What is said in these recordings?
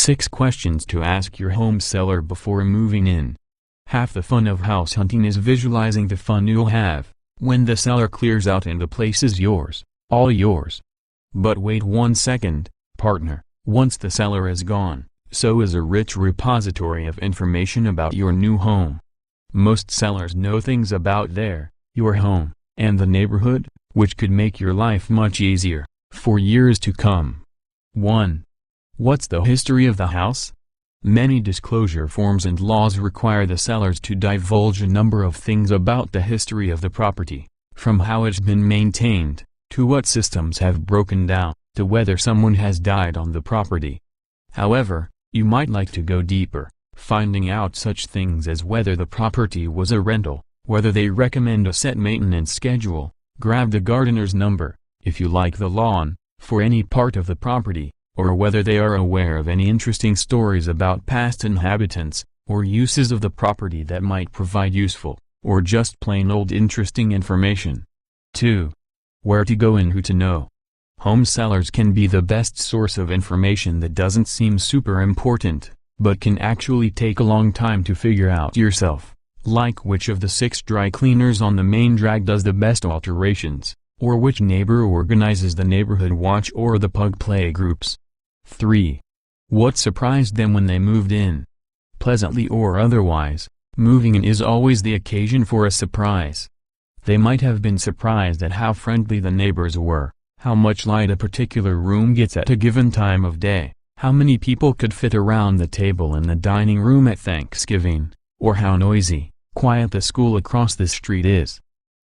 6 questions to ask your home seller before moving in. Half the fun of house hunting is visualizing the fun you'll have when the seller clears out and the place is yours, all yours. But wait 1 second, partner. Once the seller is gone, so is a rich repository of information about your new home. Most sellers know things about your home, and the neighborhood, which could make your life much easier for years to come. 1. What's the history of the house? Many disclosure forms and laws require the sellers to divulge a number of things about the history of the property, from how it's been maintained, to what systems have broken down, to whether someone has died on the property. However, you might like to go deeper, finding out such things as whether the property was a rental, whether they recommend a set maintenance schedule, grab the gardener's number, if you like the lawn, for any part of the property, or whether they are aware of any interesting stories about past inhabitants, or uses of the property that might provide useful, or just plain old interesting information. 2. Where to go and who to know. Home sellers can be the best source of information that doesn't seem super important, but can actually take a long time to figure out yourself, like which of the 6 dry cleaners on the main drag does the best alterations, or which neighbor organizes the neighborhood watch or the pug play groups. 3. What surprised them when they moved in? Pleasantly or otherwise, moving in is always the occasion for a surprise. They might have been surprised at how friendly the neighbors were, how much light a particular room gets at a given time of day, how many people could fit around the table in the dining room at Thanksgiving, or how noisy, quiet the school across the street is.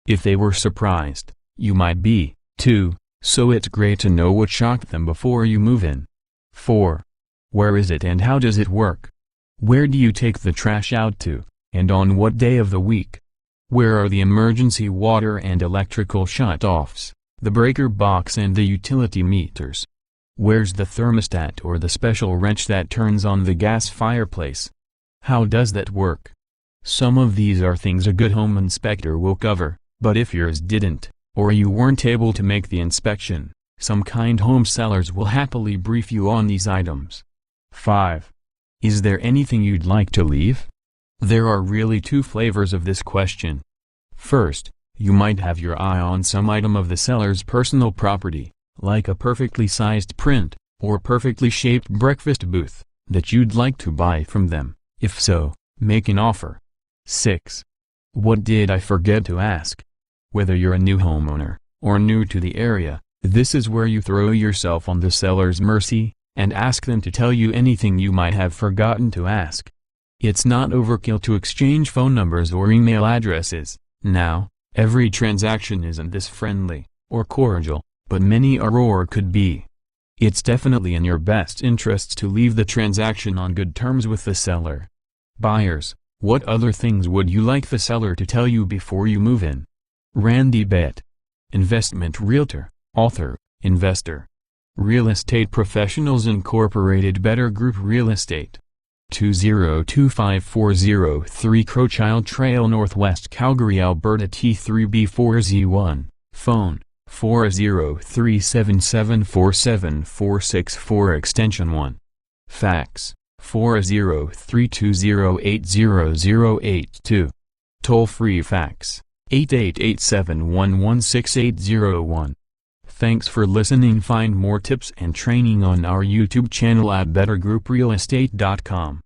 If they were surprised, you might be, too, so it's great to know what shocked them before you move in. 4. Where is it and how does it work? Where do you take the trash out to, and on what day of the week? Where are the emergency water and electrical shut-offs, the breaker box and the utility meters? Where's the thermostat or the special wrench that turns on the gas fireplace? How does that work? Some of these are things a good home inspector will cover, but if yours didn't, or you weren't able to make the inspection, some kind home sellers will happily brief you on these items. 5. Is there anything you'd like to leave? There are really 2 flavors of this question. First, you might have your eye on some item of the seller's personal property, like a perfectly sized print, or perfectly shaped breakfast booth, that you'd like to buy from them. If so, make an offer. 6. What did I forget to ask? Whether you're a new homeowner, or new to the area, this is where you throw yourself on the seller's mercy, and ask them to tell you anything you might have forgotten to ask. It's not overkill to exchange phone numbers or email addresses. Now, every transaction isn't this friendly, or cordial, but many are or could be. It's definitely in your best interests to leave the transaction on good terms with the seller. Buyers, what other things would you like the seller to tell you before you move in? Randy Bett. Investment realtor, author, investor. Real Estate Professionals Incorporated, Better Group Real Estate. 202540 Crowchild Trail, Northwest Calgary, Alberta, T3B4Z1. Phone, 403-774-7464, extension 1. Fax, 403-208-0082. Toll-free fax, 888-711-6801. Thanks for listening. Find more tips and training on our YouTube channel at bettergrouprealestate.com.